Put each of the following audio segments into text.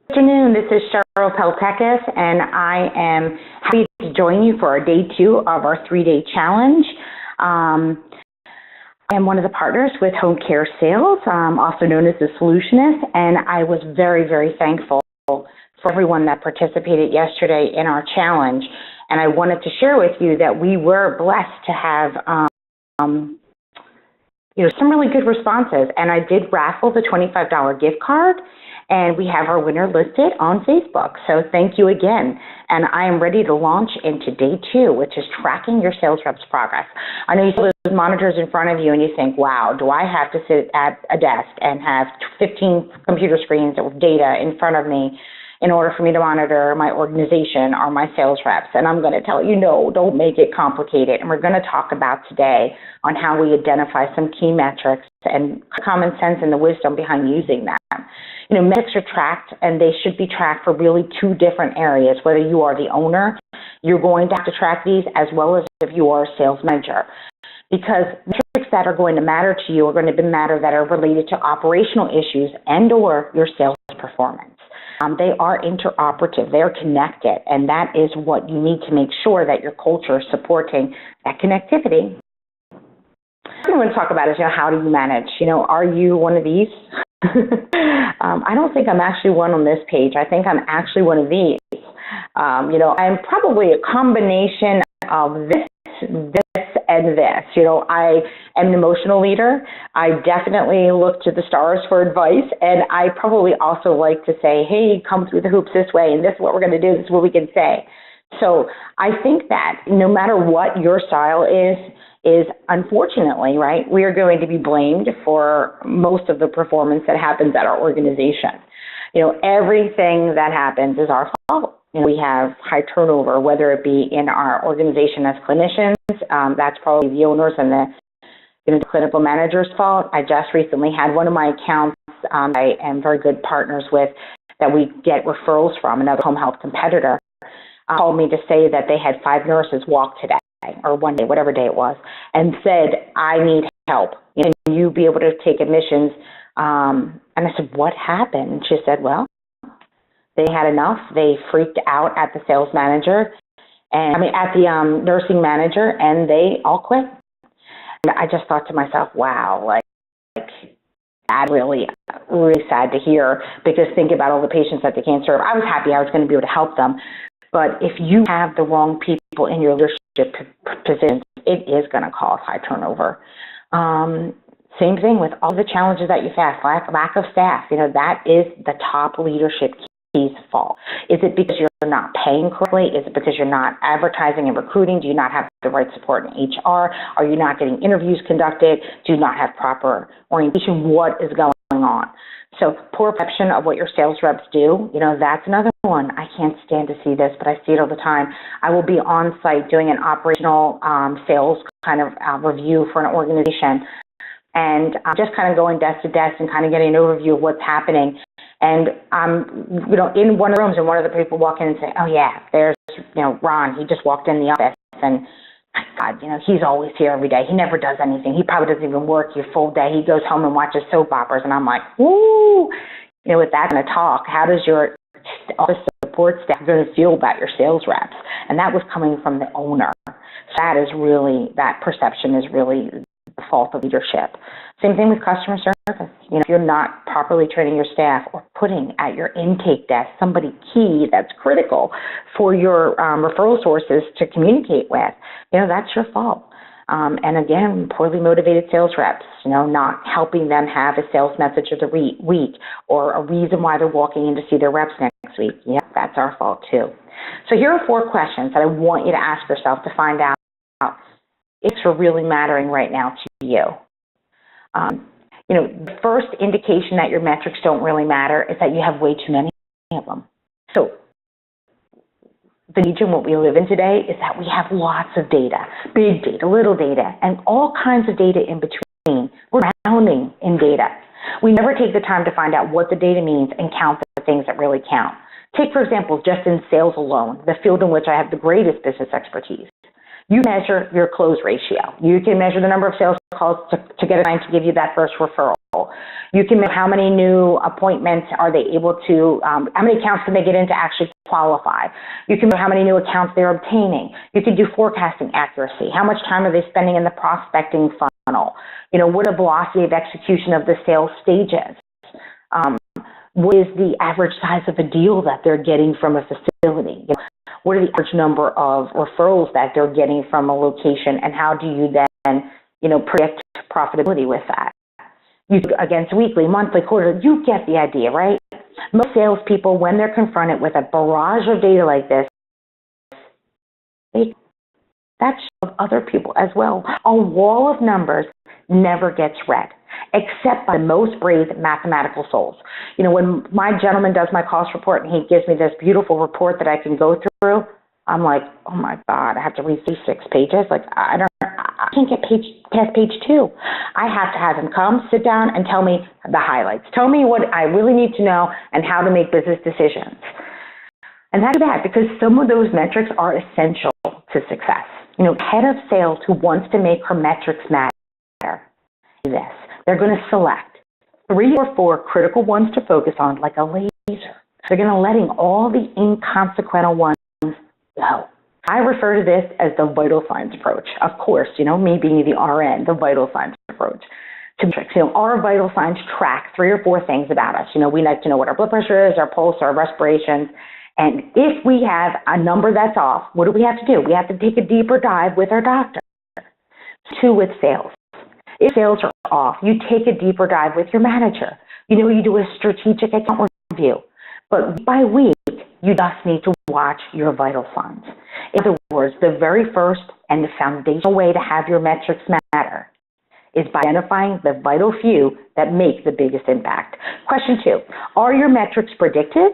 afternoon. This is Cheryl Peltekis, and I am happy to join you for our day 2 of our 3-day challenge. I am one of the partners with Home Care Sales, also known as the Solutionist, and I was very, very thankful for everyone that participated yesterday in our challenge. And I wanted to share with you that we were blessed to have some really good responses. And I did raffle the $25 gift card, and we have our winner listed on Facebook. So thank you again. And I am ready to launch into day 2, which is tracking your sales reps' progress. I know you see those monitors in front of you and you think, wow, do I have to sit at a desk and have 15 computer screens with data in front of me in order for me to monitor my organization or my sales reps? And I'm going to tell you, no, don't make it complicated. And we're going to talk about today on how we identify some key metrics and common sense and the wisdom behind using that. Metrics are tracked, and they should be tracked for really 2 different areas. Whether you are the owner, you're going to have to track these, as well as if you are a sales manager. Because metrics that are going to matter to you are going to matter that are related to operational issues and or your sales performance. They are interoperative, they are connected, and that is what you need to make sure that your culture is supporting that connectivity. What I want to talk about is, how do you manage? Are you one of these? I don't think I'm actually one on this page. I think I'm actually one of these. I'm probably a combination of this, and this. I am an emotional leader. I definitely look to the stars for advice, and I probably also like to say, hey, come through the hoops this way, and this is what we're going to do, this is what we can say. So I think that no matter what your style is unfortunately, right, we are going to be blamed for most of the performance that happens at our organization. Everything that happens is our fault. We have high turnover, whether it be in our organization as clinicians, that's probably the owners and the clinical manager's fault. I just recently had one of my accounts I am very good partners with that we get referrals from, another home health competitor, called me to say that they had 5 nurses walk today, or one day, whatever day it was, and said, I need help. Can you be able to take admissions? And I said, what happened? And she said, well, they had enough. They freaked out at the sales manager, at the nursing manager, and they all quit. And I just thought to myself, wow, that really, really sad to hear, because think about all the patients that they can't serve. I was happy I was going to be able to help them. But if you have the wrong people in your leadership positions, it is going to cause high turnover. Same thing with all the challenges that you face, lack of staff. That is the top leadership key's fault. Is it because you're not paying correctly? Is it because you're not advertising and recruiting? Do you not have the right support in HR? Are you not getting interviews conducted? Do you not have proper orientation? What is going on? So poor perception of what your sales reps do, that's another one. I can't stand to see this, but I see it all the time. I will be on site doing an operational sales kind of review for an organization, and I'm just kind of going desk to desk and kind of getting an overview of what's happening. And in one of the rooms, and one of the people walk in and say, oh yeah, there's, Ron, he just walked in the office, and my God, he's always here every day. He never does anything. He probably doesn't even work your full day. He goes home and watches soap operas. And I'm like, woo, with that kind of talk, how does your office support staff going to feel about your sales reps? And that was coming from the owner. So that perception is really the fault of leadership. Same thing with customer service. If you're not properly training your staff or putting at your intake desk somebody key that's critical for your referral sources to communicate with, that's your fault. And again, poorly motivated sales reps, not helping them have a sales message of the week or a reason why they're walking in to see their reps next week. Yeah, that's our fault too. So here are 4 questions that I want you to ask yourself to find out if it's really mattering right now to you. The first indication that your metrics don't really matter is that you have way too many of them. So the region, what we live in today, is that we have lots of data, big data, little data, and all kinds of data in between. We're drowning in data. We never take the time to find out what the data means and count the things that really count. Take, for example, just in sales alone, the field in which I have the greatest business expertise. You measure your close ratio. You can measure the number of sales calls to get a client to give you that first referral. You can know how many new appointments are they able to, how many accounts can they get in to actually qualify. You can know how many new accounts they're obtaining. You can do forecasting accuracy. How much time are they spending in the prospecting funnel? You know, what are the velocity of execution of the sales stages? What is the average size of a deal that they're getting from a facility? You know, what are the average number of referrals that they're getting from a location, and how do you then, you know, predict profitability with that? You against weekly, monthly, quarterly, you get the idea, right? Most salespeople, when they're confronted with a barrage of data like this, that's of other people as well. A wall of numbers never gets read, except by the most brave mathematical souls. You know, when my gentleman does my cost report and he gives me this beautiful report that I can go through, I'm like, oh my God, I have to read these 6 pages. Like, I can't get past page 2. I have to have him come, sit down, and tell me the highlights. Tell me what I really need to know and how to make business decisions. And that's bad, because some of those metrics are essential to success. You know, head of sales who wants to make her metrics matter is this. They're going to select 3 or 4 critical ones to focus on like a laser. They're going to letting all the inconsequential ones go. I refer to this as the vital signs approach. Of course, you know, me being the RN, the vital signs approach. To metrics, you know, our vital signs track 3 or 4 things about us. You know, we like to know what our blood pressure is, our pulse, our respirations. And if we have a number that's off, what do we have to do? We have to take a deeper dive with our doctor. 2 with sales. If sales are off, you take a deeper dive with your manager. You know, you do a strategic account review. But by week, you just need to watch your vital signs. In other words, the very first and the foundational way to have your metrics matter is by identifying the vital few that make the biggest impact. Question 2, are your metrics predictive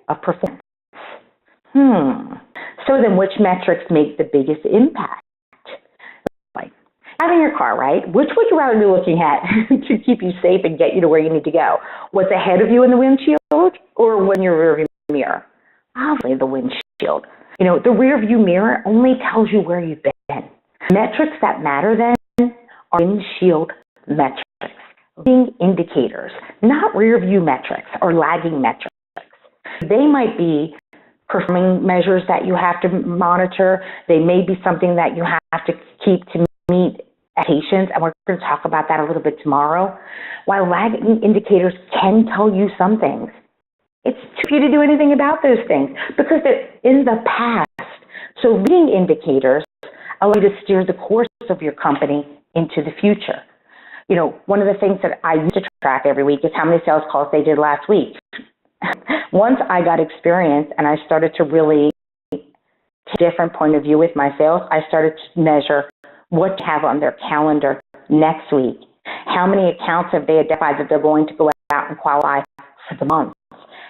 of performance? So then which metrics make the biggest impact? Like having your car, right? Which would you rather be looking at to keep you safe and get you to where you need to go? What's ahead of you in the windshield or when your rearview mirror? Obviously the windshield. You know, the rearview mirror only tells you where you've been. Metrics that matter then are windshield metrics, leading indicators, not rearview metrics or lagging metrics. They might be performing measures that you have to monitor. They may be something that you have to keep to meet expectations, and we're going to talk about that a little bit tomorrow. While lagging indicators can tell you some things, it's too few to do anything about those things because they're in the past. So leading indicators allow you to steer the course of your company into the future. You know, one of the things that I used to track every week is how many sales calls they did last week. Once I got experience and I started to really take a different point of view with my sales, I started to measure what to have on their calendar next week. How many accounts have they identified that they're going to go out and qualify for the month?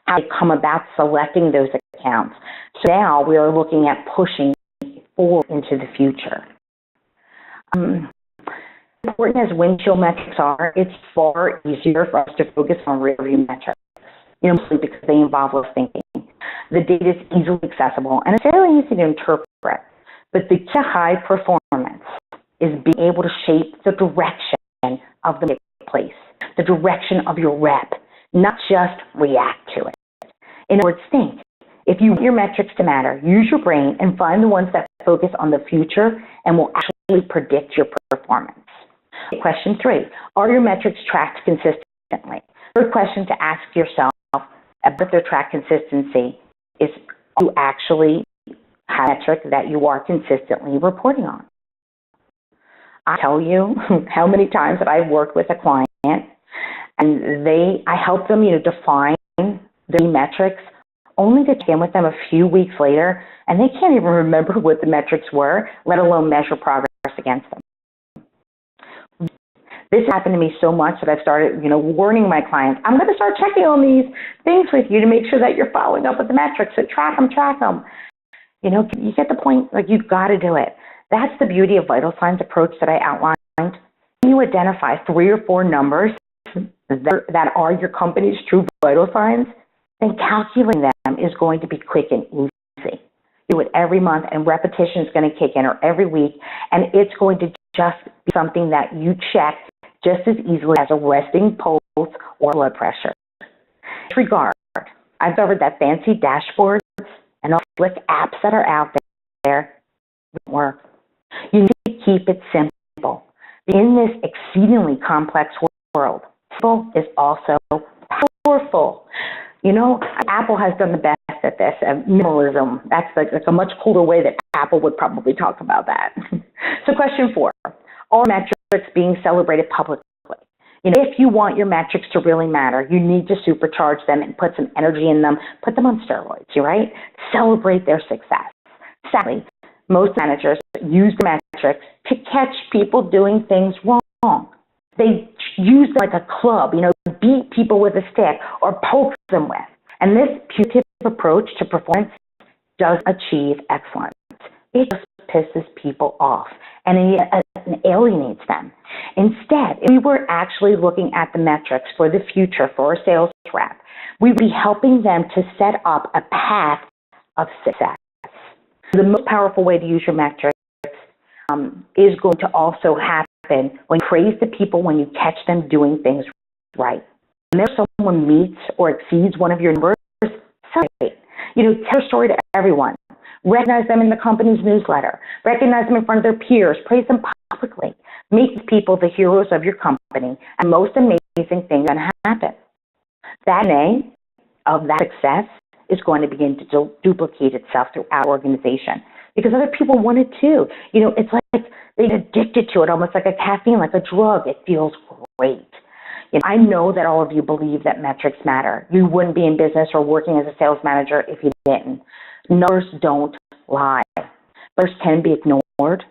How they come about selecting those accounts. So now we are looking at pushing forward into the future. Important as windshield metrics are, it's far easier for us to focus on rear view metrics. You know, mostly because they involve less thinking. The data is easily accessible and it's fairly easy to interpret. But the key to high performance is being able to shape the direction of the marketplace, the direction of your rep, not just react to it. In other words, think. If you want your metrics to matter, use your brain and find the ones that focus on the future and will actually predict your performance. Question 3, are your metrics tracked consistently? Third question to ask yourself about their track consistency is, do you actually have a metric that you are consistently reporting on? I tell you how many times that I've worked with a client and I help them, you know, define the metrics only to check in with them a few weeks later and they can't even remember what the metrics were, let alone measure progress against them. This happened to me so much that I've started, you know, warning my clients, I'm going to start checking on these things with you to make sure that you're following up with the metrics. So track them. You know, you get the point, like you've got to do it. That's the beauty of vital signs approach that I outlined. When you identify 3 or 4 numbers that are your company's true vital signs, then calculating them is going to be quick and easy. Do it every month and repetition is going to kick in, or every week, and it's going to just be something that you check just as easily as a resting pulse or blood pressure. In this regard, I've covered that fancy dashboards and all slick apps that are out there don't work. You need to keep it simple. In this exceedingly complex world, simple is also powerful. You know, Apple has done the best at this, minimalism. That's like a much cooler way that Apple would probably talk about that. So question 4, are metrics being celebrated publicly? You know, if you want your metrics to really matter, you need to supercharge them and put some energy in them, put them on steroids, right? Celebrate their success. Sadly, most managers use the metrics to catch people doing things wrong. They use them like a club, you know, beat people with a stick or poke them with. And this punitive approach to performance doesn't achieve excellence. It just pisses people off and it alienates them. Instead, if we were actually looking at the metrics for the future for a sales rep, we'd be helping them to set up a path of success. The most powerful way to use your metrics is going to also happen when you praise the people when you catch them doing things right. When someone meets or exceeds one of your numbers, celebrate. You know, tell a story to everyone. Recognize them in the company's newsletter. Recognize them in front of their peers. Praise them publicly. Make people the heroes of your company. And most amazing thing going to happen. That DNA of that success is going to begin to duplicate itself throughout our organization because other people want it too. You know, it's like they're addicted to it, almost like a caffeine, like a drug. It feels great. You know, I know that all of you believe that metrics matter. You wouldn't be in business or working as a sales manager if you didn't. Numbers don't lie. Numbers can be ignored.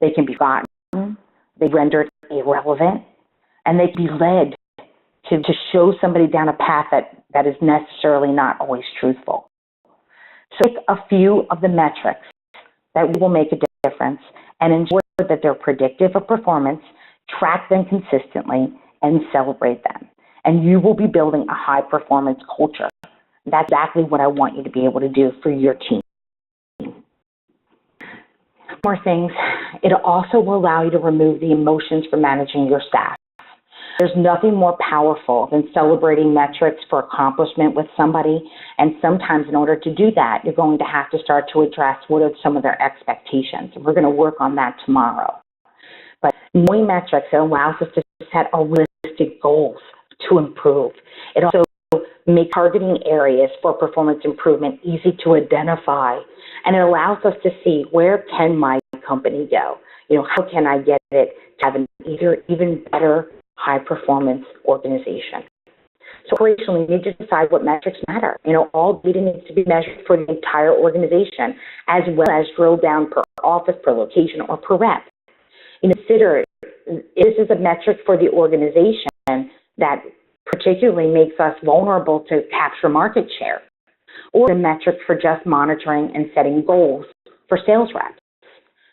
They can be forgotten. They rendered irrelevant. And they can be led to show somebody down a path that is necessarily not always truthful. So pick a few of the metrics that will make a difference and ensure that they're predictive of performance, track them consistently, and celebrate them. And you will be building a high-performance culture. That's exactly what I want you to be able to do for your team. More things, it also will allow you to remove the emotions from managing your staff. There's nothing more powerful than celebrating metrics for accomplishment with somebody, and sometimes in order to do that, you're going to have to start to address what are some of their expectations. And we're going to work on that tomorrow. But knowing metrics, it allows us to set a realistic goals to improve. It also makes targeting areas for performance improvement easy to identify, and it allows us to see where can my company go. You know, how can I get it to have an even better high-performance organization. So operationally, you need to decide what metrics matter. You know, all data needs to be measured for the entire organization, as well as drill down per office, per location, or per rep. You know, consider this is a metric for the organization that particularly makes us vulnerable to capture market share, or a metric for just monitoring and setting goals for sales reps.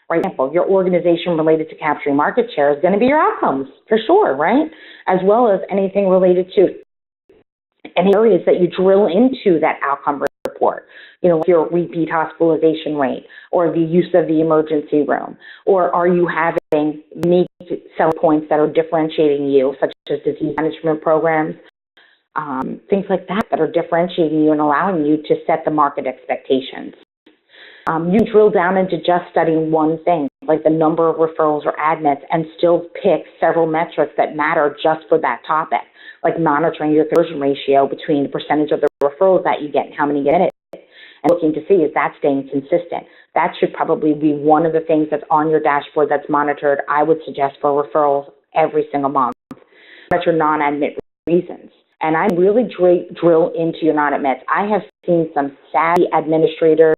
For example, your organization related to capturing market share is going to be your outcomes, for sure, right? As well as anything related to any areas that you drill into that outcome report. You know, like your repeat hospitalization rate, or the use of the emergency room, or are you having unique selling points that are differentiating you, such as disease management programs, things like that are differentiating you and allowing you to set the market expectations. You drill down into just studying one thing, like the number of referrals or admits, and still pick several metrics that matter just for that topic, like monitoring your conversion ratio between the percentage of the referrals that you get and how many get it, and looking to see is that staying consistent. That should probably be one of the things that's on your dashboard that's monitored, I would suggest, for referrals every single month. That's your non-admit reasons. And I really drill into your non-admits. I have seen some savvy administrators,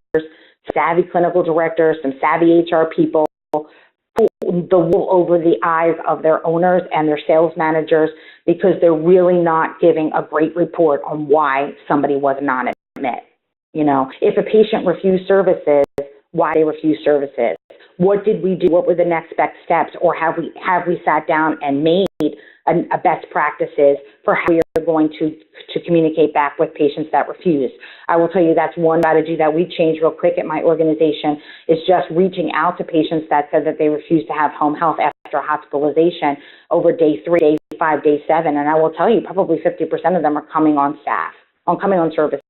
savvy clinical directors, some savvy HR people pull the wool over the eyes of their owners and their sales managers because they're really not giving a great report on why somebody was a non-admit. You know, if a patient refused services, why they refused services. What did we do? What were the next best steps? Or have we sat down and made a best practices for how we are going to communicate back with patients that refuse? I will tell you that's one strategy that we changed real quick at my organization, is just reaching out to patients that said that they refused to have home health after hospitalization over day 3, day 5, day 7, and I will tell you probably 50% of them are coming on services.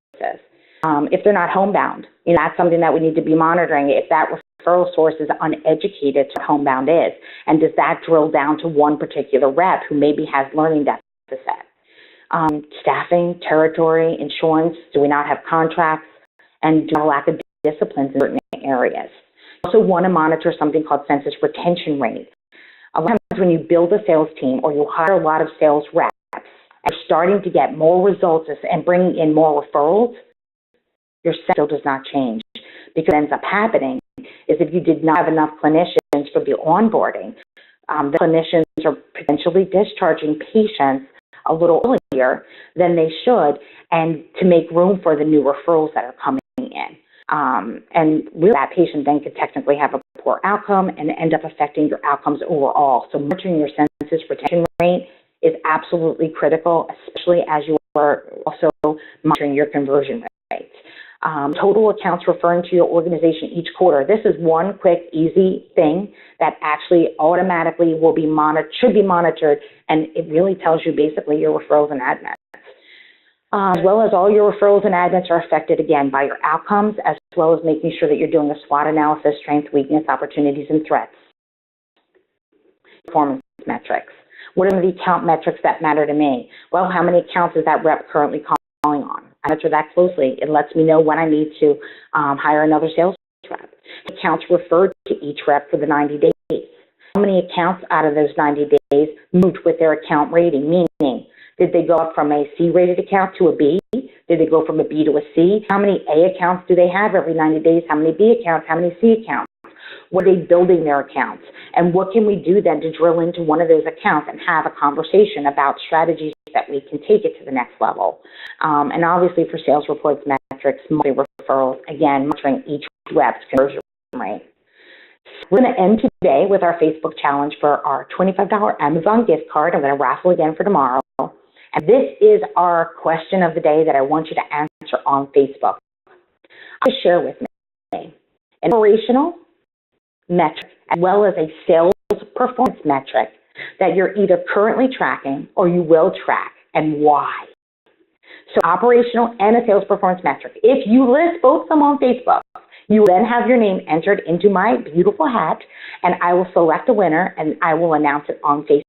If they're not homebound, that's something that we need to be monitoring. If that referral source is uneducated to what homebound is, and does that drill down to one particular rep who maybe has learning deficit? Staffing, territory, insurance, do we not have contracts, and do we have a lack of disciplines in certain areas? We also want to monitor something called census retention rate. A lot of times when you build a sales team or you hire a lot of sales reps and you're starting to get more results and bringing in more referrals, your still does not change. Because what ends up happening is if you did not have enough clinicians for the onboarding, the clinicians are potentially discharging patients a little earlier than they should, and to make room for the new referrals that are coming in. And really that patient then could technically have a poor outcome and end up affecting your outcomes overall. So monitoring your census retention rate is absolutely critical, especially as you are also monitoring your conversion rates. Total accounts referring to your organization each quarter. This is one quick, easy thing that actually automatically should be monitored, and it really tells you basically your referrals and admits. As well as all your referrals and admits are affected again by your outcomes, as well as making sure that you're doing a SWOT analysis, strength, weakness, opportunities, and threats. Performance metrics. What are the account metrics that matter to me? Well, how many accounts is that rep currently calling on? I monitor that closely. It lets me know when I need to hire another sales rep. Accounts referred to each rep for the 90 days. How many accounts out of those 90 days moved with their account rating? Meaning, did they go up from a C-rated account to a B? Did they go from a B to a C? How many A accounts do they have every 90 days? How many B accounts? How many C accounts? What are they building their accounts? And what can we do then to drill into one of those accounts and have a conversation about strategies that we can take it to the next level? And obviously for sales reports, metrics, monthly referrals, again, monitoring each rep's conversion rate. We're going to end today with our Facebook challenge for our $25 Amazon gift card. I'm going to raffle again for tomorrow. And this is our question of the day that I want you to answer on Facebook. Just share with me an operational metric as well as a sales performance metric that you're either currently tracking or you will track, and why. So operational and a sales performance metric. If you list both of them on Facebook, you will then have your name entered into my beautiful hat, and I will select a winner, and I will announce it on Facebook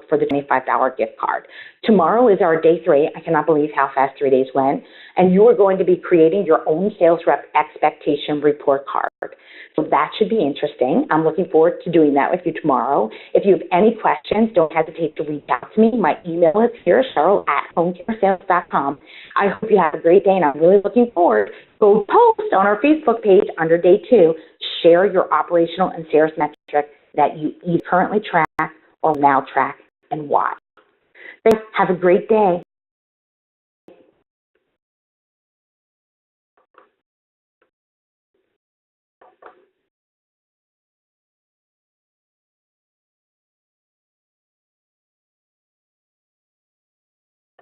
for the $25 gift card. Tomorrow is our day 3. I cannot believe how fast 3 days went. And you are going to be creating your own sales rep expectation report card. So that should be interesting. I'm looking forward to doing that with you tomorrow. If you have any questions, don't hesitate to reach out to me. My email is here, Cheryl@homecaresales.com. I hope you have a great day, and I'm really looking forward. Go post on our Facebook page under day 2. Share your operational and sales metric that you either currently track or now track, and why. Thanks. Have a great day.